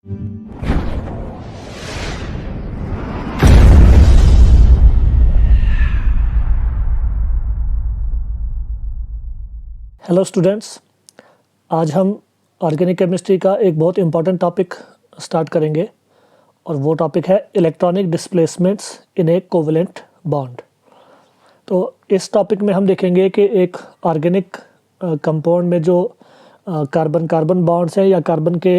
Hello students, आज हम organic chemistry का एक बहुत इम्पॉर्टेंट टॉपिक स्टार्ट करेंगे और वो टॉपिक है इलेक्ट्रॉनिक डिस्प्लेसमेंट्स इन ए कोवेलेंट बॉन्ड। तो इस टॉपिक में हम देखेंगे कि एक ऑर्गेनिक कंपाउंड में जो कार्बन कार्बन बॉन्ड्स हैं या कार्बन के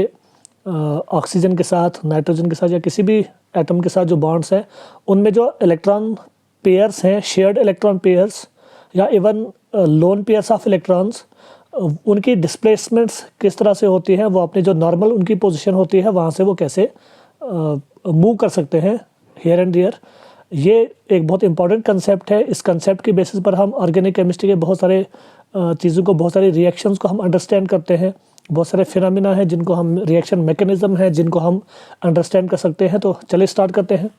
ऑक्सीजन के साथ, नाइट्रोजन के साथ या किसी भी एटम के साथ जो बॉन्ड्स हैं, उनमें जो इलेक्ट्रॉन पेयर्स हैं, शेयर्ड इलेक्ट्रॉन पेयर्स या even lone pairs of electrons, उनकी डिस्प्लेसमेंट्स किस तरह से होती हैं, वो अपनी जो नॉर्मल उनकी पोजीशन होती है वहाँ से वो कैसे मूव कर सकते हैं हियर एंड देयर। ये एक बहुत इंपॉर्टेंट कंसेप्ट है। इस कंसेप्ट की बेसिस पर हम ऑर्गेनिक केमिस्ट्री के बहुत सारे चीज़ों को, बहुत सारे रिएक्शंस को हम अंडरस्टैंड करते हैं। बहुत सारे फिनोमिना हैं जिनको हम, रिएक्शन मैकेनिज्म है जिनको हम अंडरस्टैंड कर सकते हैं। तो चलिए स्टार्ट करते हैं।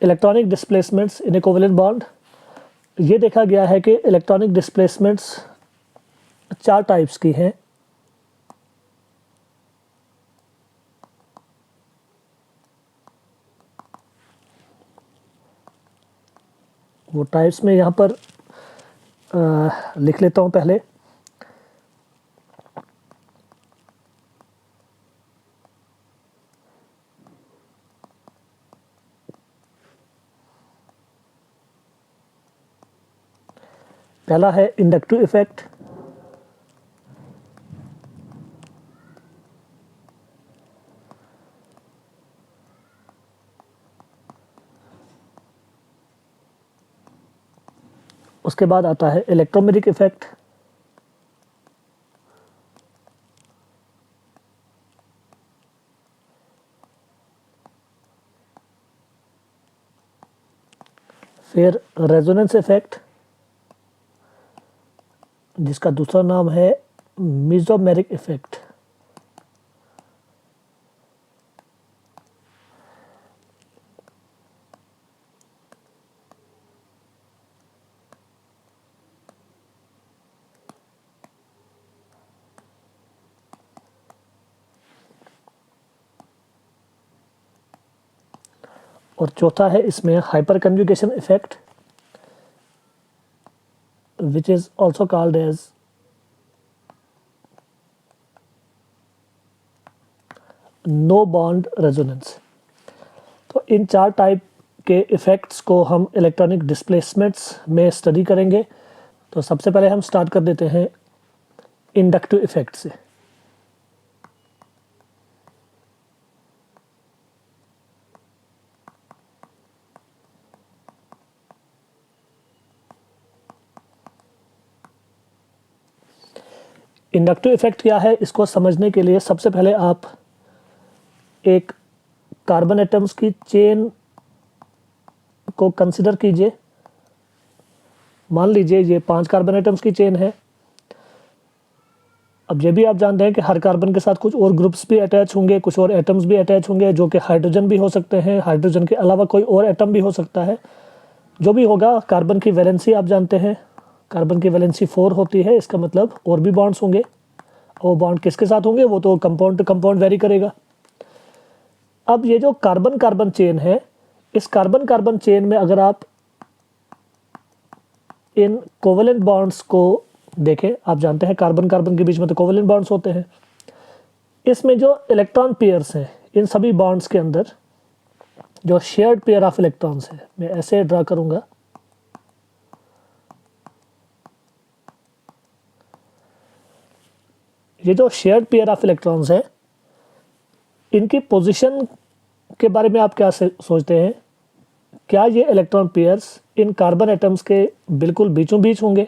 इलेक्ट्रॉनिक डिस्प्लेसमेंट्स इन ए कोवेलेंट बॉन्ड। ये देखा गया है कि इलेक्ट्रॉनिक डिस्प्लेसमेंट्स 4 टाइप्स की हैं। वो टाइप्स में यहाँ पर लिख लेता हूँ पहले। पहला है इंडक्टिव इफेक्ट। उसके बाद आता है इलेक्ट्रोमेरिक इफेक्ट। फिर रेजोनेंस इफेक्ट, जिसका दूसरा नाम है मेसोमेरिक इफेक्ट। और चौथा है इसमें hyper conjugation effect, which is also called as no bond resonance. तो इन 4 टाइप के इफ़ेक्ट्स को हम इलेक्ट्रॉनिक डिस्प्लेसमेंट्स में स्टडी करेंगे। तो सबसे पहले हम स्टार्ट कर देते हैं इंडक्टिव इफेक्ट से। इंडक्टिव इफेक्ट क्या है, इसको समझने के लिए सबसे पहले आप एक कार्बन एटम्स की चेन को कंसिडर कीजिए। मान लीजिए ये 5 कार्बन एटम्स की चेन है। अब ये भी आप जानते हैं कि हर कार्बन के साथ कुछ और ग्रुप्स भी अटैच होंगे, कुछ और एटम्स भी अटैच होंगे, जो कि हाइड्रोजन भी हो सकते हैं, हाइड्रोजन के अलावा कोई और एटम भी हो सकता है। जो भी होगा, कार्बन की वैलेंसी आप जानते हैं, कार्बन की वैलेंसी 4 होती है। इसका मतलब और भी बॉन्ड्स होंगे। वो बॉन्ड किसके साथ होंगे वो तो कंपाउंड टू कंपाउंड वेरी करेगा। अब ये जो कार्बन कार्बन चेन है, इस कार्बन कार्बन चेन में अगर आप इन कोवेलेंट बॉन्ड्स को देखें, आप जानते हैं कार्बन कार्बन के बीच में तो कोवेलेंट बॉन्ड्स होते हैं। इसमें जो इलेक्ट्रॉन पेयर्स हैं, इन सभी बॉन्ड्स के अंदर जो शेयर्ड पेयर ऑफ इलेक्ट्रॉन्स है, मैं ऐसे ड्रा करूंगा। ये जो शेयर्ड पेयर ऑफ इलेक्ट्रॉन्स है, इनकी पोजीशन के बारे में आप क्या सोचते हैं? क्या ये electron pairs in carbon atoms के बिल्कुल बीचों बीच होंगे,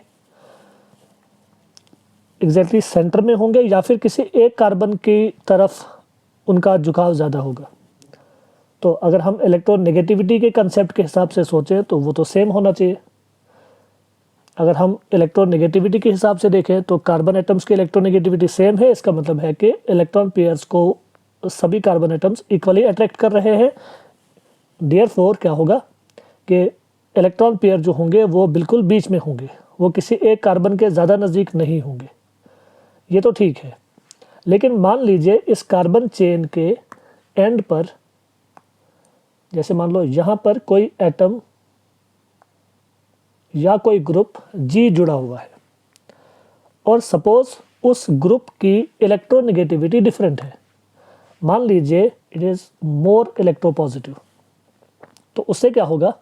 एग्जैक्टली सेंटर में होंगे, या फिर किसी एक कार्बन की तरफ उनका झुकाव ज़्यादा होगा? तो अगर हम इलेक्ट्रोनेगेटिविटी के कंसेप्ट के हिसाब से सोचें तो वो तो सेम होना चाहिए। अगर हम इलेक्ट्रोनेगेटिविटी के हिसाब से देखें तो कार्बन एटम्स की इलेक्ट्रोनेगेटिविटी सेम है। इसका मतलब है कि इलेक्ट्रॉन पेयर्स को सभी कार्बन एटम्स इक्वली अट्रैक्ट कर रहे हैं। देयरफॉर क्या होगा कि इलेक्ट्रॉन पेयर जो होंगे वो बिल्कुल बीच में होंगे, वो किसी एक कार्बन के ज़्यादा नज़दीक नहीं होंगे। ये तो ठीक है। लेकिन मान लीजिए इस कार्बन चेन के एंड पर, जैसे मान लो यहाँ पर कोई एटम या कोई ग्रुप G जुड़ा हुआ है और सपोज उस ग्रुप की इलेक्ट्रोनेगेटिविटी डिफरेंट है, मान लीजिए इट इज़ मोर इलेक्ट्रोपॉजिटिव, तो उससे क्या होगा,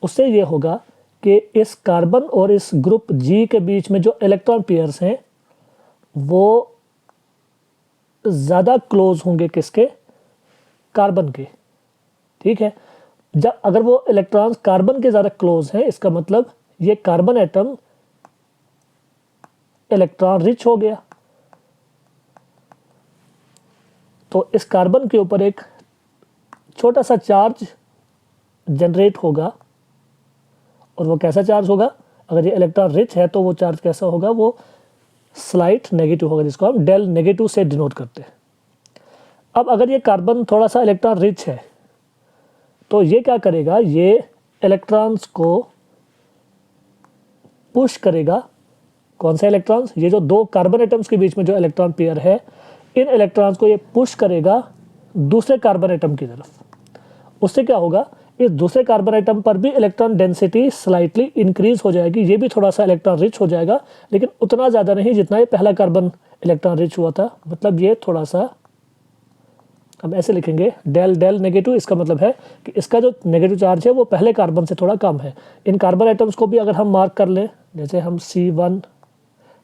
उससे ये होगा कि इस कार्बन और इस ग्रुप G के बीच में जो इलेक्ट्रॉन पेयर्स हैं वो ज़्यादा क्लोज होंगे किसके, कार्बन के। ठीक है, जब अगर वो इलेक्ट्रॉन्स कार्बन के ज़्यादा क्लोज हैं, इसका मतलब ये कार्बन एटम इलेक्ट्रॉन रिच हो गया। तो इस कार्बन के ऊपर एक छोटा सा चार्ज जनरेट होगा, और वो कैसा चार्ज होगा, अगर ये इलेक्ट्रॉन रिच है तो वो चार्ज कैसा होगा, वो स्लाइट नेगेटिव होगा, जिसको हम डेल नेगेटिव से डिनोट करते हैं। अब अगर ये कार्बन थोड़ा सा इलेक्ट्रॉन रिच है तो ये क्या करेगा, ये इलेक्ट्रॉन्स को पुश करेगा। कौन सा इलेक्ट्रॉन्स, ये जो दो कार्बन एटम्स के बीच में जो इलेक्ट्रॉन पेयर है, इन इलेक्ट्रॉन्स को ये पुश करेगा दूसरे कार्बन एटम की तरफ। उससे क्या होगा, इस दूसरे कार्बन एटम पर भी इलेक्ट्रॉन डेंसिटी स्लाइटली इंक्रीज हो जाएगी, ये भी थोड़ा सा इलेक्ट्रॉन रिच हो जाएगा, लेकिन उतना ज़्यादा नहीं जितना ये पहला कार्बन इलेक्ट्रॉन रिच हुआ था। मतलब ये थोड़ा सा, हम ऐसे लिखेंगे डेल डेल नेगेटिव, इसका मतलब है कि इसका जो नेगेटिव चार्ज है वो पहले कार्बन से थोड़ा कम है। इन कार्बन एटम्स को भी अगर हम मार्क कर लें, जैसे हम C1,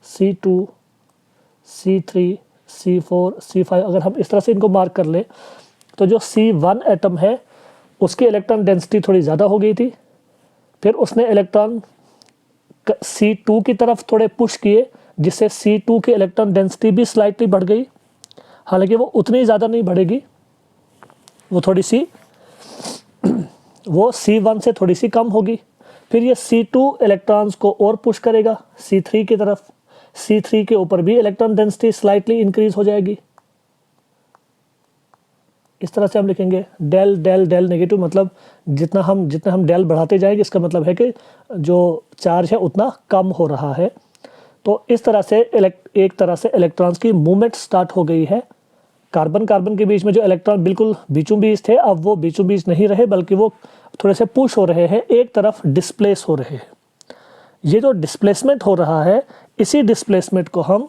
C2, C3, C4, C5, अगर हम इस तरह से इनको मार्क कर लें, तो जो C1 एटम है उसकी इलेक्ट्रॉन डेंसिटी थोड़ी ज़्यादा हो गई थी, फिर उसने इलेक्ट्रॉन C2 की तरफ थोड़े पुश किए, जिससे C2 की इलेक्ट्रॉन डेंसिटी भी स्लाइटली बढ़ गई, हालांकि वो उतनी ज़्यादा नहीं बढ़ेगी, वो थोड़ी सी, वो C1 से थोड़ी सी कम होगी। फिर ये C2 इलेक्ट्रॉन्स को और पुश करेगा C3 की तरफ, C3 के ऊपर भी इलेक्ट्रॉन डेंसिटी स्लाइटली इंक्रीज हो जाएगी। इस तरह से हम लिखेंगे डेल डेल डेल नेगेटिव, मतलब जितना हम डेल बढ़ाते जाएंगे, इसका मतलब है कि जो चार्ज है उतना कम हो रहा है। तो इस तरह से एक तरह से इलेक्ट्रॉन्स की मूवमेंट स्टार्ट हो गई है। कार्बन कार्बन के बीच में जो इलेक्ट्रॉन बिल्कुल बीचों बीच थे, अब वो बीचों बीच नहीं रहे, बल्कि वो थोड़े से पुश हो रहे हैं, एक तरफ डिस्प्लेस हो रहे हैं। ये जो डिस्प्लेसमेंट हो रहा है, इसी डिस्प्लेसमेंट को हम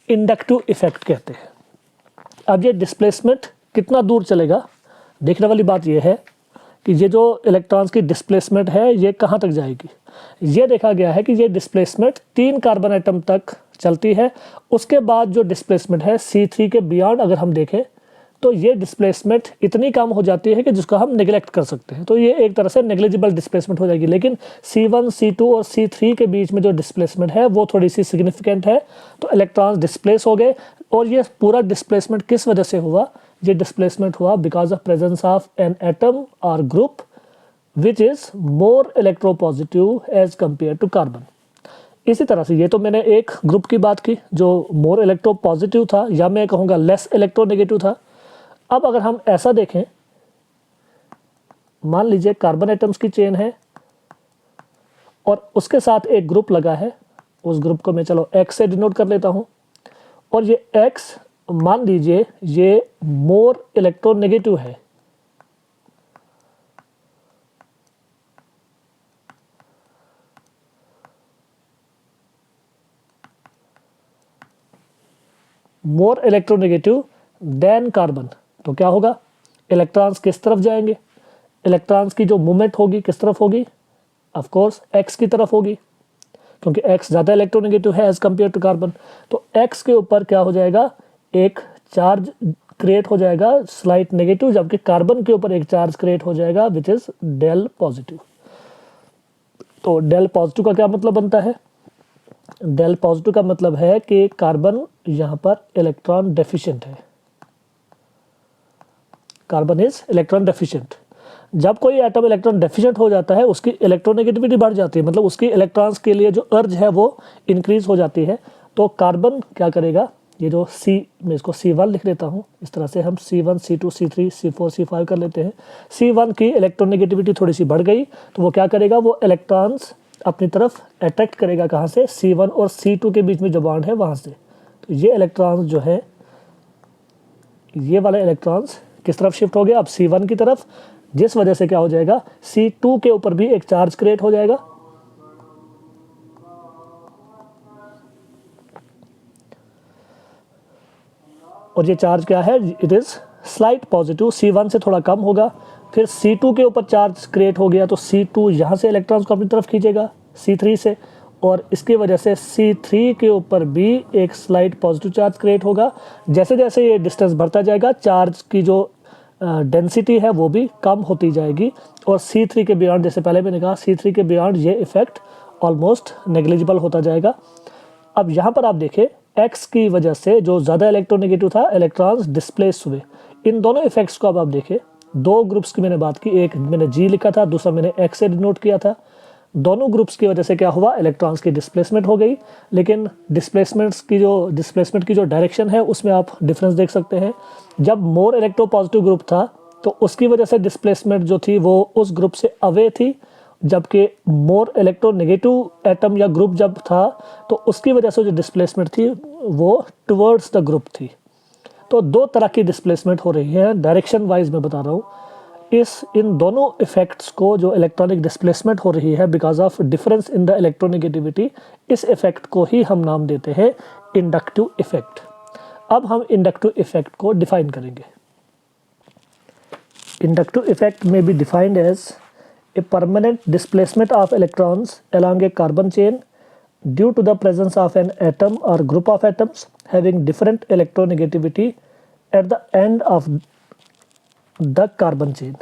इंडक्टिव इफेक्ट कहते हैं। अब ये डिस्प्लेसमेंट कितना दूर चलेगा, देखने वाली बात यह है कि ये जो इलेक्ट्रॉन्स की डिस्प्लेसमेंट है ये कहाँ तक जाएगी। ये देखा गया है कि ये डिस्प्लेसमेंट 3 कार्बन एटम तक चलती है। उसके बाद जो डिस्प्लेसमेंट है C3 के बियॉन्ड अगर हम देखें तो ये डिस्प्लेसमेंट इतनी कम हो जाती है कि जिसको हम नेग्लेक्ट कर सकते हैं, तो ये एक तरह से नेग्लिजिबल डिस्प्लेसमेंट हो जाएगी। लेकिन C1, C2 और C3 के बीच में जो डिस्प्लेसमेंट है वो थोड़ी सी सिग्निफिकेंट है, तो इलेक्ट्रॉन्स डिस्प्लेस हो गए। और ये पूरा डिस्प्लेसमेंट किस वजह से हुआ, ये डिस्प्लेसमेंट हुआ because of presence of an atom और group which is more electropositive as compare to carbon. इसी तरह से ये तो मैंने एक ग्रुप की बात की जो मोर इलेक्ट्रोपॉजिटिव था, या मैं कहूँगा लेस इलेक्ट्रोनेगेटिव था। अब अगर हम ऐसा देखें, मान लीजिए कार्बन एटम्स की चेन है और उसके साथ एक ग्रुप लगा है, उस ग्रुप को मैं चलो X से डिनोट कर लेता हूँ, और ये X मान लीजिए ये मोर इलेक्ट्रोनेगेटिव है। मोर इलेक्ट्रोनेगेटिव देन कार्बन, तो क्या होगा, इलेक्ट्रॉन्स किस तरफ जाएंगे, इलेक्ट्रॉन्स की जो मूवमेंट होगी किस तरफ होगी, ऑफ कोर्स X की तरफ होगी, क्योंकि X ज़्यादा इलेक्ट्रोनेगेटिव है एज कम्पेयर टू कार्बन। तो X के ऊपर क्या हो जाएगा, एक चार्ज क्रिएट हो जाएगा स्लाइट नेगेटिव, जबकि कार्बन के ऊपर एक चार्ज क्रिएट हो जाएगा विच इज़ डेल पॉजिटिव। तो डेल पॉजिटिव का क्या मतलब बनता है, डेल पॉजिटिव का मतलब है कि कार्बन यहाँ पर इलेक्ट्रॉन डेफिशिएंट है, कार्बन इज इलेक्ट्रॉन डेफिशिएंट। जब कोई एटम इलेक्ट्रॉन डेफिशिएंट हो जाता है उसकी इलेक्ट्रोनेगेटिविटी बढ़ जाती है, मतलब उसकी इलेक्ट्रॉन्स के लिए जो अर्ज है वो इंक्रीज हो जाती है। तो कार्बन क्या करेगा, ये जो C, मैं इसको C1 लिख लेता हूँ, इस तरह से हम C1, C2, C3, C4, C5 कर लेते हैं। C1 की इलेक्ट्रोनेगेटिविटी थोड़ी सी बढ़ गई, तो वो क्या करेगा, वो इलेक्ट्रॉन्स अपनी तरफ अट्रैक्ट करेगा, कहाँ से, C1 और C2 के बीच में जो बॉन्ड है वहाँ से, तो ये इलेक्ट्रॉन्स जो है, ये वाले इलेक्ट्रॉन्स किस तरफ शिफ्ट हो गया, अब C1 की तरफ, जिस वजह से क्या हो जाएगा, C2 के ऊपर भी एक चार्ज क्रिएट हो जाएगा। और ये चार्ज क्या है, it is slight positive, C1 से थोड़ा कम होगा। फिर C2 के ऊपर चार्ज क्रिएट हो गया तो C2 यहाँ से इलेक्ट्रॉन्स को अपनी तरफ खींचेगा C3 से, और इसकी वजह से C3 के ऊपर भी एक स्लाइट पॉजिटिव चार्ज क्रिएट होगा। जैसे जैसे ये डिस्टेंस बढ़ता जाएगा, चार्ज की जो डेंसिटी है वो भी कम होती जाएगी, और C3 के बियॉन्ड, जैसे पहले मैंने कहा, C3 के बियॉन्ड ये इफेक्ट ऑलमोस्ट नेग्लिजिबल होता जाएगा। अब यहाँ पर आप देखें, X की वजह से जो ज़्यादा इलेक्ट्रोनेगेटिव था, इलेक्ट्रॉन्स डिस्प्लेस हुए। इन दोनों इफेक्ट्स को अब आप देखें, दो ग्रुप्स की मैंने बात की, एक मैंने G लिखा था, दूसरा मैंने X से डिनोट किया था। दोनों ग्रुप्स की वजह से क्या हुआ, इलेक्ट्रॉन्स की डिस्प्लेसमेंट हो गई। लेकिन डिस्प्लेसमेंट की जो डायरेक्शन है उसमें आप डिफरेंस देख सकते हैं। जब मोर इलेक्ट्रोपॉजिटिव ग्रुप था तो उसकी वजह से डिस्प्लेसमेंट जो थी वो उस ग्रुप से अवे थी, जबकि मोर इलेक्ट्रोनेगेटिव एटम या ग्रुप जब था तो उसकी वजह से जो डिस्प्लेसमेंट थी वो टुवर्ड्स द ग्रुप थी। तो दो तरह की डिस्प्लेसमेंट हो रही है, डायरेक्शन वाइज मैं बता रहा हूँ। इन दोनों इफेक्ट्स को, जो इलेक्ट्रॉनिक डिस्प्लेसमेंट हो रही है because of difference in the electronegativity, इस इफेक्ट को ही हम नाम देते हैं इंडक्टिव इफेक्ट। अब हम इंडक्टिव इफेक्ट को डिफाइन करेंगे। इंडक्टिव इफेक्ट में be defined as a permanent displacement of electrons along a carbon chain due to the presence of an atom or group of atoms having different electronegativity at the end of the carbon chain.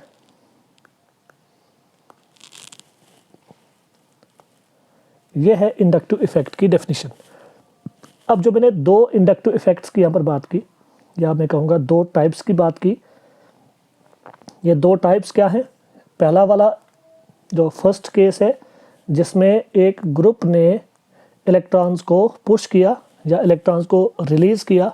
यह है inductive effect की definition. अब जो मैंने दो inductive effects की यहाँ पर बात की, या मैं कहूँगा दो टाइप्स की बात की, ये दो टाइप्स क्या है। पहला वाला जो फर्स्ट केस है, जिसमें एक ग्रुप ने इलेक्ट्रॉन्स को पुश किया या इलेक्ट्रॉन्स को रिलीज़ किया,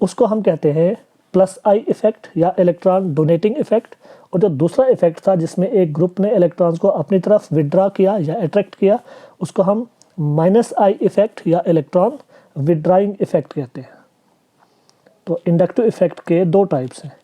उसको हम कहते हैं प्लस आई इफेक्ट या इलेक्ट्रॉन डोनेटिंग इफेक्ट। और जो दूसरा इफेक्ट था जिसमें एक ग्रुप ने इलेक्ट्रॉन्स को अपनी तरफ विड्रॉ किया या अट्रैक्ट किया, उसको हम माइनस आई इफेक्ट या इलेक्ट्रॉन विड्राइंग इफेक्ट कहते हैं। तो इंडक्टिव इफेक्ट के दो टाइप्स हैं।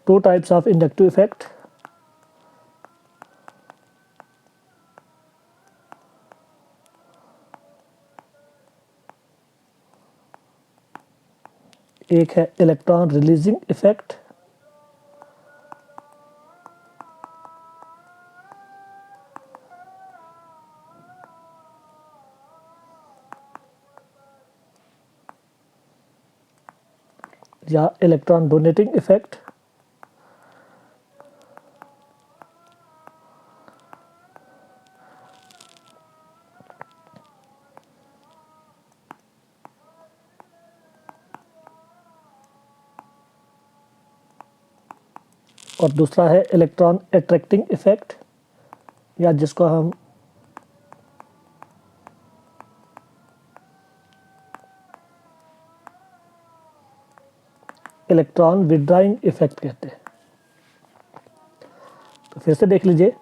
Two types of inductive effect. एक है इलेक्ट्रॉन रिलीजिंग इफेक्ट, या इलेक्ट्रॉन डोनेटिंग इफेक्ट। और दूसरा है इलेक्ट्रॉन अट्रैक्टिंग इफेक्ट, या जिसको हम इलेक्ट्रॉन विड्राइंग इफेक्ट कहते हैं। तो फिर से देख लीजिए,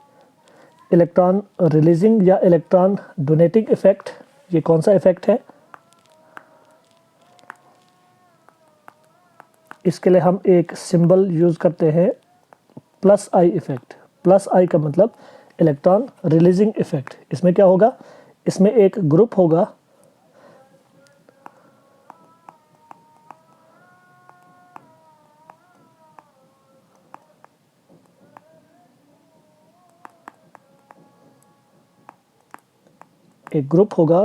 इलेक्ट्रॉन रिलीजिंग या इलेक्ट्रॉन डोनेटिंग इफेक्ट, ये कौन सा इफेक्ट है। इसके लिए हम एक सिंबल यूज करते हैं, प्लस आई इफेक्ट। प्लस आई का मतलब इलेक्ट्रॉन रिलीजिंग इफेक्ट। इसमें क्या होगा, इसमें एक ग्रुप होगा,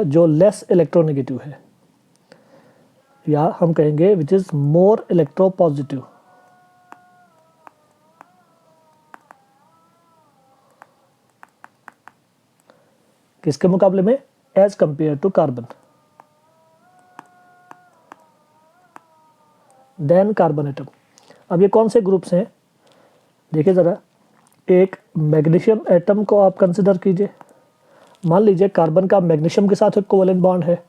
जो लेस इलेक्ट्रोनेगेटिव है, या हम कहेंगे विच इज मोर इलेक्ट्रोपॉजिटिव। किसके मुकाबले में, as compare to carbon. Then carbon atom. अब ये कौन से ग्रुप्स हैं, देखिए ज़रा। एक मैग्नीशियम एटम को आप कंसिडर कीजिए, मान लीजिए कार्बन का मैग्नीशियम के साथ एक कोवेलेंट बॉन्ड है,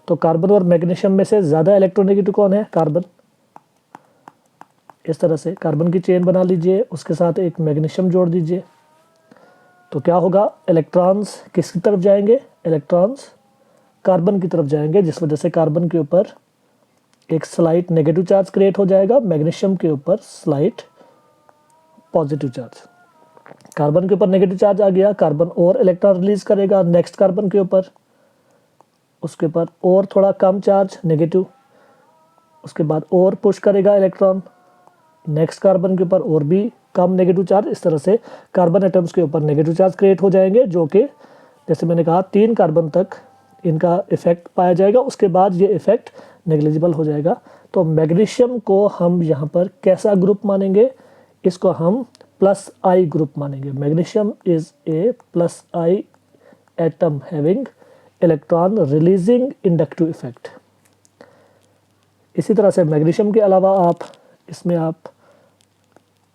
तो कार्बन और मैग्नीशियम में से ज़्यादा इलेक्ट्रोनेगेटिव कौन है? कार्बन। इस तरह से कार्बन की चेन बना लीजिए, उसके साथ एक मैग्नीशियम जोड़ दीजिए, तो क्या होगा? इलेक्ट्रॉन्स किसकी तरफ जाएंगे? इलेक्ट्रॉन्स कार्बन की तरफ जाएंगे, जिस वजह से कार्बन के ऊपर एक स्लाइट नेगेटिव चार्ज क्रिएट हो जाएगा, मैग्नीशियम के ऊपर स्लाइट पॉजिटिव चार्ज। कार्बन के ऊपर नेगेटिव चार्ज आ गया, कार्बन और इलेक्ट्रॉन रिलीज करेगा नेक्स्ट कार्बन के ऊपर, उसके ऊपर और थोड़ा कम चार्ज नेगेटिव, उसके बाद और पुश करेगा इलेक्ट्रॉन नेक्स्ट कार्बन के ऊपर और भी कम नेगेटिव चार्ज। इस तरह से कार्बन एटम्स के ऊपर नेगेटिव चार्ज क्रिएट हो जाएंगे, जो कि जैसे मैंने कहा 3 कार्बन तक इनका इफेक्ट पाया जाएगा, उसके बाद ये इफेक्ट नेग्लिजिबल हो जाएगा। तो मैग्नीशियम को हम यहाँ पर कैसा ग्रुप मानेंगे? इसको हम प्लस आई ग्रुप मानेंगे। Magnesium is a plus I atom having electron releasing inductive effect. इसी तरह से मैग्नीशियम के अलावा इसमें आप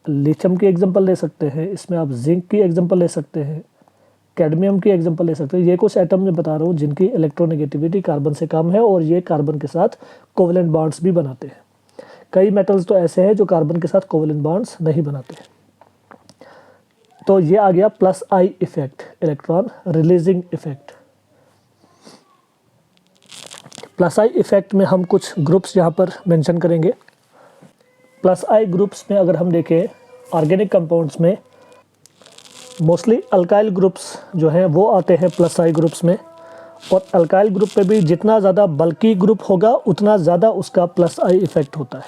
लिथियम की एग्जांपल ले सकते हैं, इसमें आप जिंक की एग्जांपल ले सकते हैं, कैडमियम की एग्जांपल ले सकते हैं। ये कुछ एटम में बता रहा हूँ जिनकी इलेक्ट्रोनेगेटिविटी कार्बन से कम है और ये कार्बन के साथ कोवेलेंट बॉन्ड्स भी बनाते हैं। कई मेटल्स तो ऐसे हैं जो कार्बन के साथ कोवेलेंट बॉन्ड्स नहीं बनाते। तो ये आ गया plus I effect, electron releasing effect. Plus I effect में हम कुछ ग्रुप्स यहाँ पर मेंशन करेंगे। प्लस आई ग्रुप्स में अगर हम देखें ऑर्गेनिक कंपाउंड्स में मोस्टली अल्काइल ग्रुप्स जो हैं वो आते हैं प्लस आई ग्रुप्स में, और अल्काइल ग्रुप पे भी जितना ज़्यादा बल्की ग्रुप होगा उतना ज़्यादा उसका प्लस आई इफेक्ट होता है।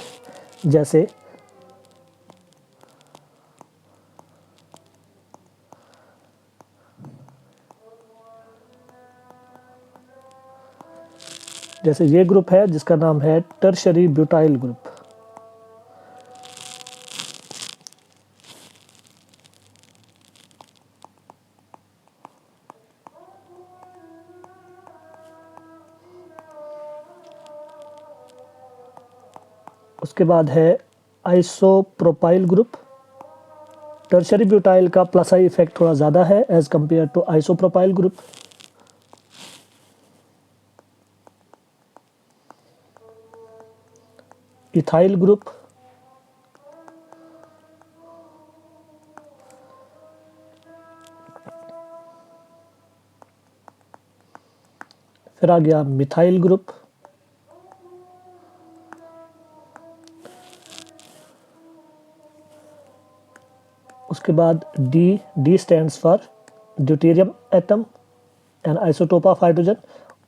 जैसे ये ग्रुप है जिसका नाम है टर्शरी ब्यूटाइल ग्रुप। उसके बाद है आइसोप्रोपाइल ग्रुप। टर्शरी ब्यूटाइल का प्लस आई इफेक्ट थोड़ा ज़्यादा है as compare to isopropyl group. Ethyl group, फिर आ गया मिथाइल ग्रुप, उसके बाद D stands for deuterium atom and isotope of hydrogen.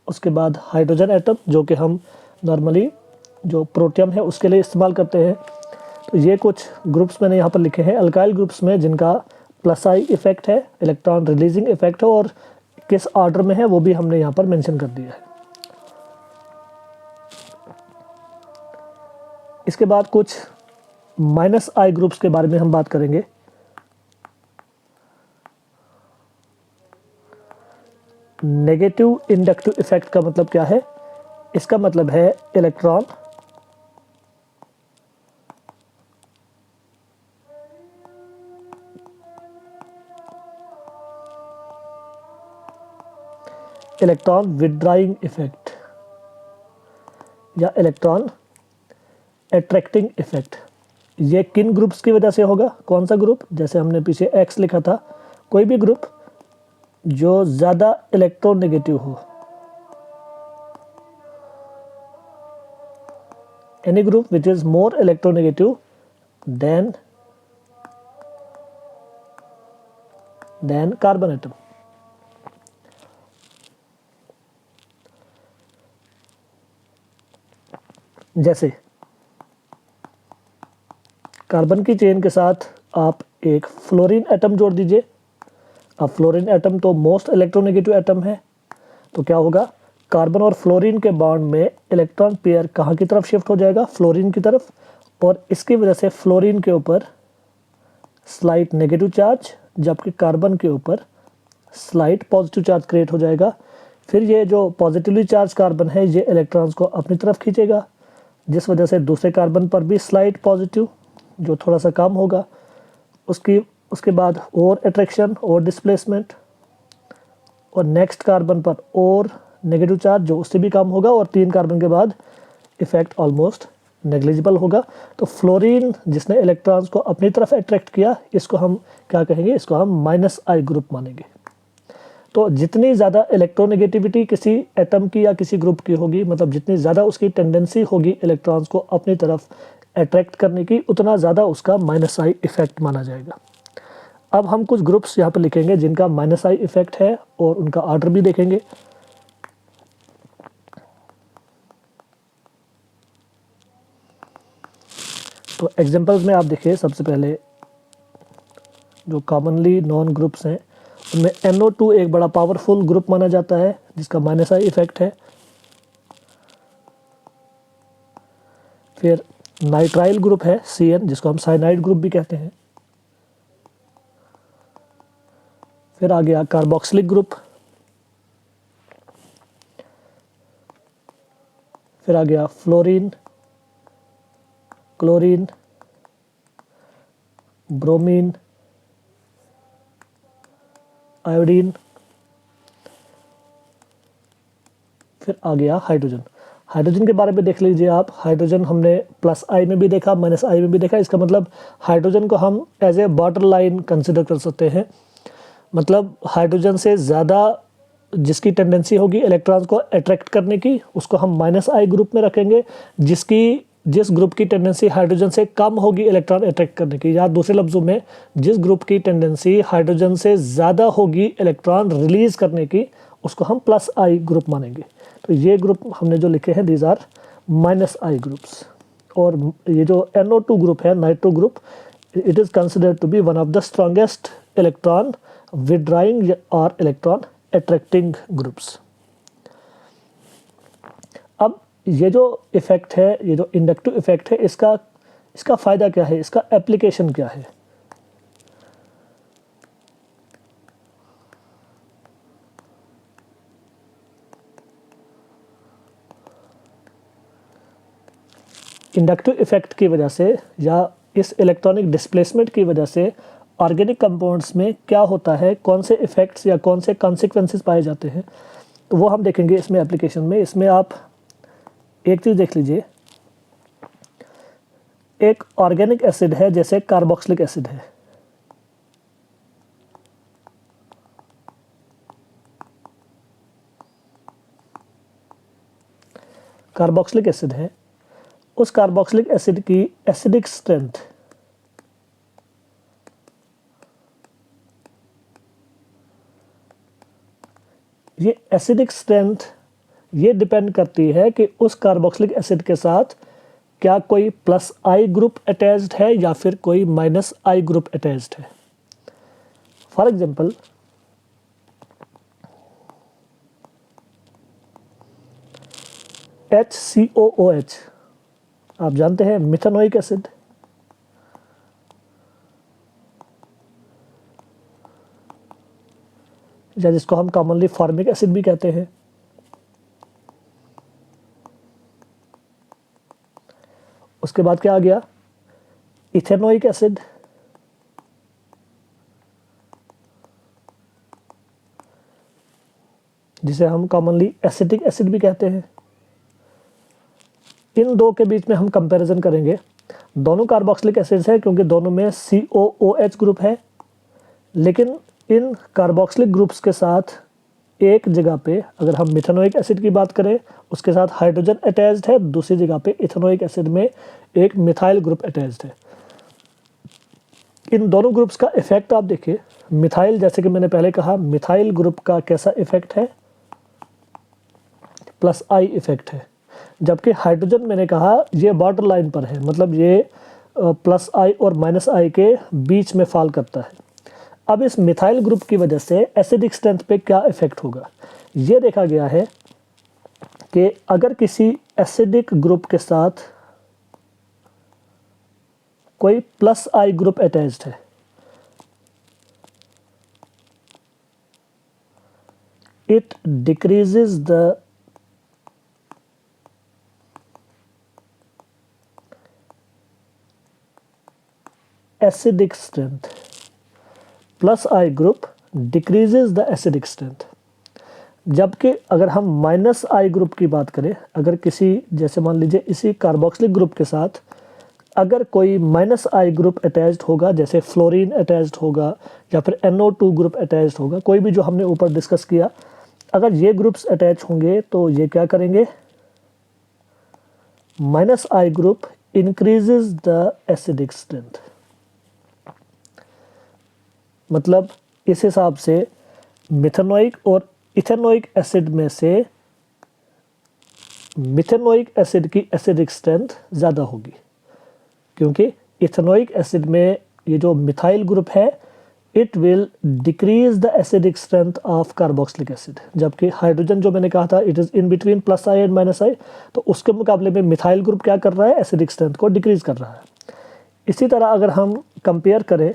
उसके बाद हाइड्रोजन एटम जो कि हम नॉर्मली जो प्रोटियम है उसके लिए इस्तेमाल करते हैं। तो ये कुछ ग्रुप्स मैंने यहाँ पर लिखे हैं अल्काइल ग्रुप्स में जिनका प्लस आई इफेक्ट है, इलेक्ट्रॉन रिलीजिंग इफेक्ट है, और किस ऑर्डर में है वो भी हमने यहाँ पर मेंशन कर दिया है। इसके बाद कुछ माइनस आई ग्रुप्स के बारे में हम बात करेंगे। नेगेटिव इंडक्टिव इफेक्ट का मतलब क्या है? इसका मतलब है इलेक्ट्रॉन विदड्राइंग इफेक्ट या इलेक्ट्रॉन अट्रैक्टिंग इफेक्ट। ये किन ग्रुप्स की वजह से होगा? कौन सा ग्रुप? जैसे हमने पीछे एक्स लिखा था, कोई भी ग्रुप जो ज़्यादा इलेक्ट्रोनेगेटिव हो, any group which is more electronegative than carbon atom। जैसे कार्बन की चेन के साथ आप एक फ्लोरीन एटम जोड़ दीजिए। अब फ्लोरीन एटम तो मोस्ट इलेक्ट्रोनेगेटिव एटम है, तो क्या होगा? कार्बन और फ्लोरीन के बॉन्ड में इलेक्ट्रॉन पेयर कहाँ की तरफ शिफ्ट हो जाएगा? फ्लोरीन की तरफ, और इसकी वजह से फ्लोरीन के ऊपर स्लाइट नेगेटिव चार्ज, जबकि कार्बन के ऊपर स्लाइट पॉजिटिव चार्ज क्रिएट हो जाएगा। फिर ये जो पॉजिटिवली चार्ज कार्बन है ये इलेक्ट्रॉन्स को अपनी तरफ खींचेगा, जिस वजह से दूसरे कार्बन पर भी स्लाइट पॉजिटिव जो थोड़ा सा कम होगा। उसके बाद और अट्रैक्शन और डिस्प्लेसमेंट, और नेक्स्ट कार्बन पर और नेगेटिव चार्ज जो उससे भी कम होगा, और 3 कार्बन के बाद इफेक्ट ऑलमोस्ट नेग्लिजिबल होगा। तो फ्लोरीन जिसने इलेक्ट्रॉन्स को अपनी तरफ अट्रैक्ट किया, इसको हम क्या कहेंगे, इसको हम माइनस आई ग्रुप मानेंगे। तो जितनी ज़्यादा इलेक्ट्रोनेगेटिविटी किसी एटम की या किसी ग्रुप की होगी, मतलब जितनी ज़्यादा उसकी टेंडेंसी होगी इलेक्ट्रॉन्स को अपनी तरफ अट्रैक्ट करने की, उतना ज़्यादा उसका माइनस आई इफेक्ट माना जाएगा। अब हम कुछ ग्रुप्स यहाँ पर लिखेंगे जिनका माइनस आई इफेक्ट है और उनका ऑर्डर भी देखेंगे। तो एग्जांपल्स में आप देखिए, सबसे पहले जो कॉमनली नॉन ग्रुप्स हैं उनमें NO2 एक बड़ा पावरफुल ग्रुप माना जाता है जिसका माइनस आई इफेक्ट है। फिर नाइट्राइल ग्रुप है CN, जिसको हम साइनाइड ग्रुप भी कहते हैं। फिर आ गया कार्बोक्सिलिक ग्रुप। फिर आ गया फ्लोरीन, क्लोरीन, ब्रोमीन, आयोडीन। फिर आ गया हाइड्रोजन। हाइड्रोजन के बारे में देख लीजिए आप। हाइड्रोजन हमने प्लस आई में भी देखा, माइनस आई में भी देखा। इसका मतलब हाइड्रोजन को हम as a border line consider कर सकते हैं। मतलब हाइड्रोजन से ज़्यादा जिसकी टेंडेंसी होगी इलेक्ट्रॉन्स को अट्रैक्ट करने की, उसको हम माइनस आई ग्रुप में रखेंगे। जिस ग्रुप की टेंडेंसी हाइड्रोजन से कम होगी इलेक्ट्रॉन अट्रैक्ट करने की, या दूसरे लफ्ज़ों में जिस ग्रुप की टेंडेंसी हाइड्रोजन से ज़्यादा होगी इलेक्ट्रॉन रिलीज़ करने की, उसको हम प्लस आई ग्रुप मानेंगे। तो ये ग्रुप हमने जो लिखे हैं, these are minus I groups. और ये जो NO2 ग्रुप है, nitro group, it is considered to be one of the strongest electron withdrawing और इलेक्ट्रॉन अट्रैक्टिंग ग्रुप्स। अब ये जो इफ़ेक्ट है, ये जो इंडक्टिव इफ़ेक्ट है, इसका फ़ायदा क्या है, इसका एप्लीकेशन क्या है। इंडक्टिव इफ़ेक्ट की वजह से या इस इलेक्ट्रॉनिक डिस्प्लेसमेंट की वजह से ऑर्गेनिक कंपाउंड्स में क्या होता है, कौन से इफ़ेक्ट्स या कौन से कॉन्सिक्वेंसेस पाए जाते हैं, तो वो हम देखेंगे इसमें एप्लीकेशन में। इसमें आप एक चीज़ देख लीजिए, एक ऑर्गेनिक एसिड है जैसे कार्बोक्सिलिक एसिड है। कार्बोक्सिलिक एसिड है, उस कार्बोक्सिलिक एसिड की एसिडिक स्ट्रेंथ ये एसिडिक स्ट्रेंथ ये डिपेंड करती है कि उस कार्बोक्सिलिक एसिड के साथ क्या कोई प्लस आई ग्रुप अटैच्ड है या फिर कोई माइनस आई ग्रुप अटैच्ड है। फॉर एग्जांपल, HCOOH आप जानते हैं, मिथेनोइक एसिड। या जिसको हम कॉमनली फॉर्मिक एसिड भी कहते हैं। उसके बाद क्या आ गया, इथेनोइक एसिड, जिसे हम कॉमनली एसिटिक एसिड भी कहते हैं। इन दो के बीच में हम कंपैरिजन करेंगे। दोनों कार्बोक्सिलिक एसिड्स हैं क्योंकि दोनों में COOH ग्रुप है, लेकिन इन कार्बोक्सिलिक ग्रुप्स के साथ एक जगह पे अगर हम मिथेनोइक एसिड की बात करें, उसके साथ हाइड्रोजन अटैच्ड है, दूसरी जगह पे इथेनोइक एसिड में एक मिथाइल ग्रुप अटैच्ड है। इन दोनों ग्रुप्स का इफेक्ट आप देखिए। मिथाइल, जैसे कि मैंने पहले कहा, मिथाइल ग्रुप का कैसा इफेक्ट है, प्लस आई इफेक्ट है। जबकि हाइड्रोजन मैंने कहा ये बॉर्डर लाइन पर है, मतलब ये प्लस आई और माइनस आई के बीच में फॉल करता है। अब इस मिथाइल ग्रुप की वजह से एसिडिक स्ट्रेंथ पे क्या इफेक्ट होगा, ये देखा गया है कि अगर किसी एसिडिक ग्रुप के साथ कोई प्लस आई ग्रुप अटैच्ड है, it decreases the acidic strength. Plus I group decreases the acidic strength. जबकि अगर हम माइनस आई ग्रुप की बात करें, अगर किसी जैसे मान लीजिए इसी कार्बोक्सिलिक ग्रुप के साथ अगर कोई माइनस आई ग्रुप अटैच्ड होगा, जैसे फ्लोरीन अटैच्ड होगा या फिर NO2 ग्रुप अटैच्ड होगा, कोई भी जो हमने ऊपर डिस्कस किया, अगर ये ग्रुप्स अटैच होंगे तो ये क्या करेंगे, minus I group increases the acidic strength. मतलब इस हिसाब से मिथेनोइक और इथेनोइक एसिड में से मिथेनोइक एसिड की एसिडिक स्ट्रेंथ ज़्यादा होगी, क्योंकि इथेनोइक एसिड में ये जो मिथाइल ग्रुप है it will decrease the acidic strength of carboxylic acid, जबकि हाइड्रोजन जो मैंने कहा था it is in between plus I and minus I, तो उसके मुकाबले में मिथाइल ग्रुप क्या कर रहा है, एसिडिक स्ट्रेंथ को डिक्रीज कर रहा है। इसी तरह अगर हम कंपेयर करें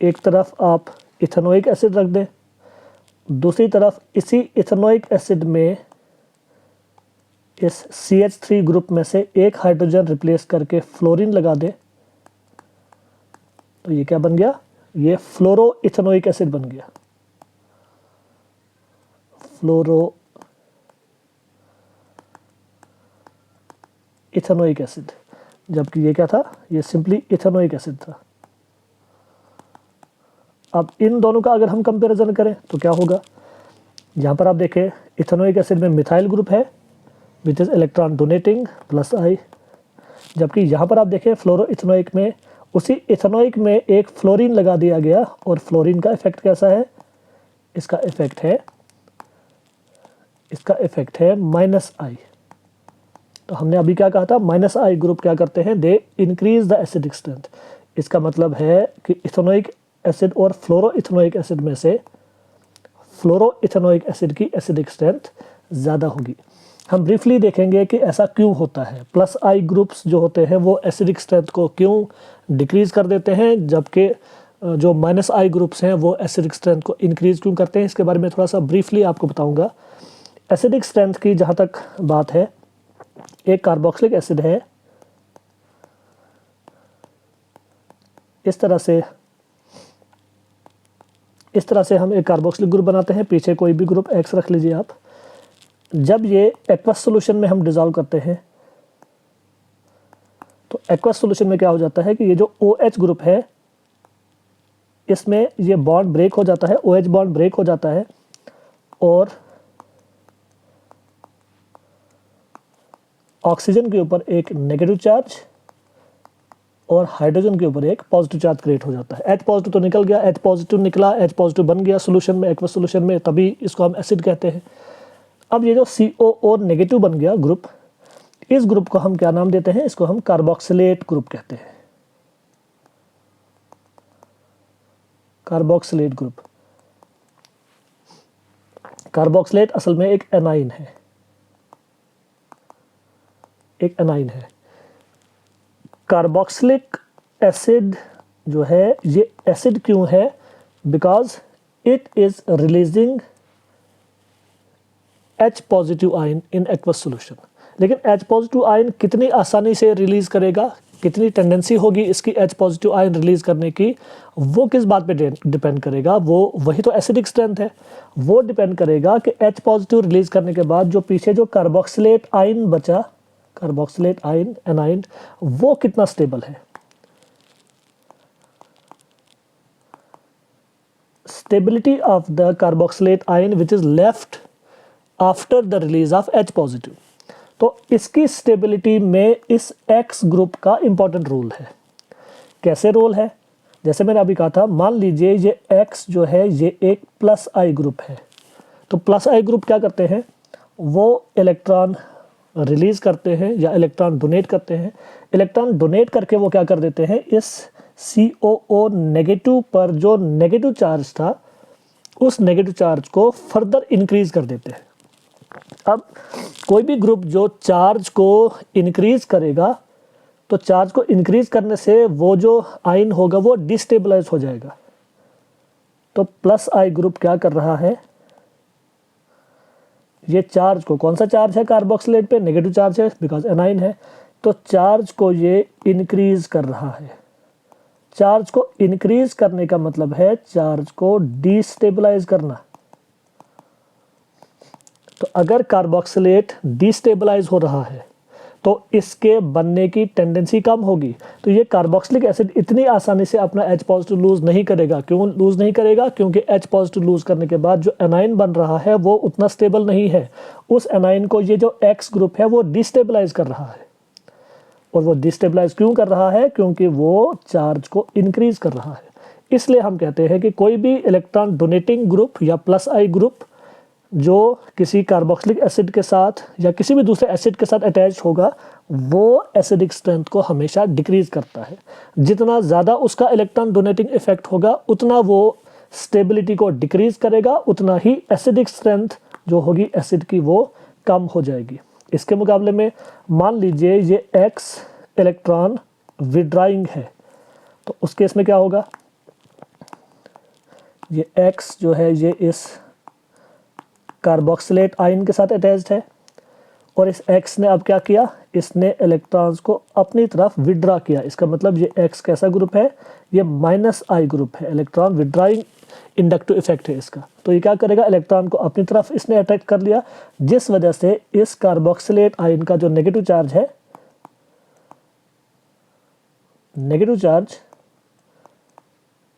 एक तरफ आप इथेनोइक एसिड रख दें, दूसरी तरफ इसी इथेनोइक एसिड में इस CH3 ग्रुप में से एक हाइड्रोजन रिप्लेस करके फ्लोरीन लगा दें, तो ये क्या बन गया, ये फ्लोरो इथेनोइक एसिड बन गया, फ्लोरो इथेनोइक एसिड, जबकि ये क्या था, ये सिंपली इथेनोइक एसिड था। अब इन दोनों का अगर हम कंपैरिजन करें तो क्या होगा, यहाँ पर आप देखें इथेनोइक एसिड में मिथाइल ग्रुप है which is electron donating plus I, जबकि यहाँ पर आप देखें फ्लोरो इथेनोइक में उसी इथेनोइक में एक फ्लोरीन लगा दिया गया, और फ्लोरीन का इफेक्ट कैसा है, इसका इफेक्ट है माइनस आई। तो हमने अभी क्या कहा था, माइनस आई ग्रुप क्या करते हैं, they increase the acidic strength. इसका मतलब है कि इथेनोइक एसिड और फ्लोरो इथेनोइक एसिड में से फ्लोरो इथेनोइक एसिड की एसिडिक स्ट्रेंथ ज़्यादा होगी। हम ब्रीफली देखेंगे कि ऐसा क्यों होता है, प्लस आई ग्रुप्स जो होते हैं वो एसिडिक स्ट्रेंथ को क्यों डिक्रीज़ कर देते हैं, जबकि जो माइनस आई ग्रुप्स हैं वो एसिडिक स्ट्रेंथ को इंक्रीज़ क्यों करते हैं, इसके बारे में थोड़ा सा ब्रीफली आपको बताऊंगा। एसिडिक स्ट्रेंथ की जहाँ तक बात है, एक कार्बोक्सिलिक एसिड है, इस तरह से हम एक कार्बोक्सिलिक ग्रुप बनाते हैं, पीछे कोई भी ग्रुप X रख लीजिए आप। जब ये एक्वस सॉल्यूशन में हम डिज़ोल्व करते हैं तो एक्वस सॉल्यूशन में क्या हो जाता है कि ये जो OH ग्रुप है इसमें ये बॉन्ड ब्रेक हो जाता है, OH बॉन्ड ब्रेक हो जाता है, और ऑक्सीजन के ऊपर एक नेगेटिव चार्ज और हाइड्रोजन के ऊपर एक पॉजिटिव चार्ज क्रिएट हो जाता है। H पॉजिटिव तो निकल गया, H पॉजिटिव निकला, H पॉजिटिव बन गया सॉल्यूशन में, एक्वस सॉल्यूशन में, तभी इसको हम एसिड कहते हैं। अब ये जो COO नेगेटिव बन गया ग्रुप, इस ग्रुप को हम क्या नाम देते हैं, इसको हम कार्बोक्सिलेट ग्रुप कहते हैं, कार्बोक्सिलेट ग्रुप। कार्बोक्सिलेट असल में एक एनाइन है, कार्बोक्सिलिक एसिड जो है ये एसिड क्यों है, because it is releasing H positive ion in aqueous solution. लेकिन H पॉजिटिव आयन कितनी आसानी से रिलीज करेगा, कितनी टेंडेंसी होगी इसकी H पॉजिटिव आयन रिलीज करने की, वो किस बात पे डिपेंड करेगा, वो वही तो एसिडिक स्ट्रेंथ है, वो डिपेंड करेगा कि H पॉजिटिव रिलीज करने के बाद जो पीछे जो कार्बोक्सिलेट आयन बचा, कार्बोक्सिलेट आयन एनाइन, वो कितना स्टेबल है। Stability of the carboxylate ion which is left after the release of H positive, तो इसकी स्टेबिलिटी में इस X ग्रुप का इंपॉर्टेंट रोल है। कैसे रोल है, जैसे मैंने अभी कहा था, मान लीजिए ये X जो है ये एक प्लस आई ग्रुप है, तो प्लस आई ग्रुप क्या करते हैं, वो इलेक्ट्रॉन रिलीज करते हैं या इलेक्ट्रॉन डोनेट करते हैं। इलेक्ट्रॉन डोनेट करके वो क्या कर देते हैं, इस COO नेगेटिव पर जो नेगेटिव चार्ज था उस नेगेटिव चार्ज को फर्दर इंक्रीज कर देते हैं। अब कोई भी ग्रुप जो चार्ज को इंक्रीज करेगा, तो चार्ज को इंक्रीज करने से वो जो आयन होगा वो डिस्टेबलाइज हो जाएगा। तो प्लस आई ग्रुप क्या कर रहा है, ये चार्ज को, कौन सा चार्ज है कार्बोक्सिलेट पे, नेगेटिव चार्ज है बिकॉज एनाइन है, तो चार्ज को ये इंक्रीज कर रहा है, चार्ज को इंक्रीज करने का मतलब है चार्ज को डिस्टेबलाइज करना। तो अगर कार्बोक्सिलेट डिस्टेबलाइज हो रहा है तो इसके बनने की टेंडेंसी कम होगी। तो ये कार्बोक्सिलिक एसिड इतनी आसानी से अपना H पॉजिटिव लूज नहीं करेगा। क्यों लूज नहीं करेगा? क्योंकि H पॉजिटिव लूज करने के बाद जो एनाइन बन रहा है वो उतना स्टेबल नहीं है। उस एनाइन को ये जो X ग्रुप है वो डिस्टेबलाइज कर रहा है। और वो डिस्टेबलाइज क्यों कर रहा है? क्योंकि वो चार्ज को इंक्रीज कर रहा है। इसलिए हम कहते हैं कि कोई भी इलेक्ट्रॉन डोनेटिंग ग्रुप या प्लस आई ग्रुप जो किसी कार्बोक्सिलिक एसिड के साथ या किसी भी दूसरे एसिड के साथ अटैच होगा वो एसिडिक स्ट्रेंथ को हमेशा डिक्रीज करता है। जितना ज़्यादा उसका इलेक्ट्रॉन डोनेटिंग इफेक्ट होगा उतना वो स्टेबिलिटी को डिक्रीज करेगा, उतना ही एसिडिक स्ट्रेंथ जो होगी एसिड की वो कम हो जाएगी। इसके मुकाबले में मान लीजिए ये X इलेक्ट्रॉन विड्राइंग है तो उस केस में क्या होगा? ये X जो है ये इस कार्बोक्सिलेट आयन के साथ अटैच्ड है और इस X ने अब क्या किया? इसने इलेक्ट्रॉन्स को अपनी तरफ विड्रा किया। इसका मतलब ये X कैसा ग्रुप है? ये -I ग्रुप है। इलेक्ट्रॉन विड्राइंग इंडक्टिव इफेक्ट है इसका। तो ये क्या करेगा? इलेक्ट्रॉन को अपनी तरफ इसने अट्रैक्ट कर लिया, जिस वजह से इस कार्बोक्सिलेट आयन का जो नेगेटिव चार्ज है, नेगेटिव चार्ज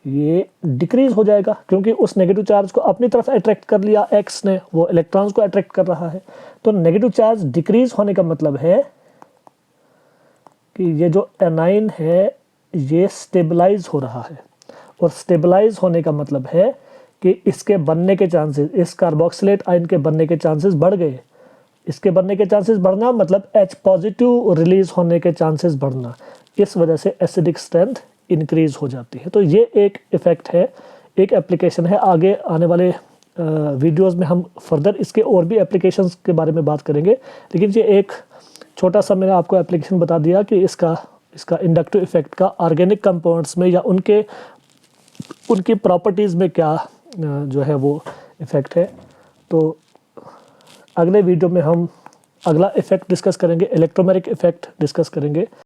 ये डिक्रीज हो जाएगा क्योंकि उस नेगेटिव चार्ज को अपनी तरफ अट्रैक्ट कर लिया X ने, वो इलेक्ट्रॉन्स को अट्रैक्ट कर रहा है। तो नेगेटिव चार्ज डिक्रीज होने का मतलब है कि ये जो एनाइन है ये स्टेबलाइज हो रहा है। और स्टेबलाइज होने का मतलब है कि इसके बनने के चांसेस, इस कार्बोक्सिलेट आयन के बनने के चांसेस बढ़ गए। इसके बनने के चांसेस बढ़ना मतलब H पॉजिटिव रिलीज होने के चांसेस बढ़ना। इस वजह से एसिडिक स्ट्रेंथ इंक्रीज हो जाती है। तो ये एक इफ़ेक्ट है, एक एप्लीकेशन है। आगे आने वाले वीडियोस में हम फर्दर इसके और भी एप्लीकेशंस के बारे में बात करेंगे, लेकिन ये एक छोटा सा मैंने आपको एप्लीकेशन बता दिया कि इसका इंडक्टिव इफेक्ट का ऑर्गेनिक कंपाउंड्स में या उनकी प्रॉपर्टीज़ में क्या जो है वो इफ़ेक्ट है। तो अगले वीडियो में हम अगला इफ़ेक्ट डिस्कस करेंगे, इलेक्ट्रोमेरिक इफ़ेक्ट डिस्कस करेंगे।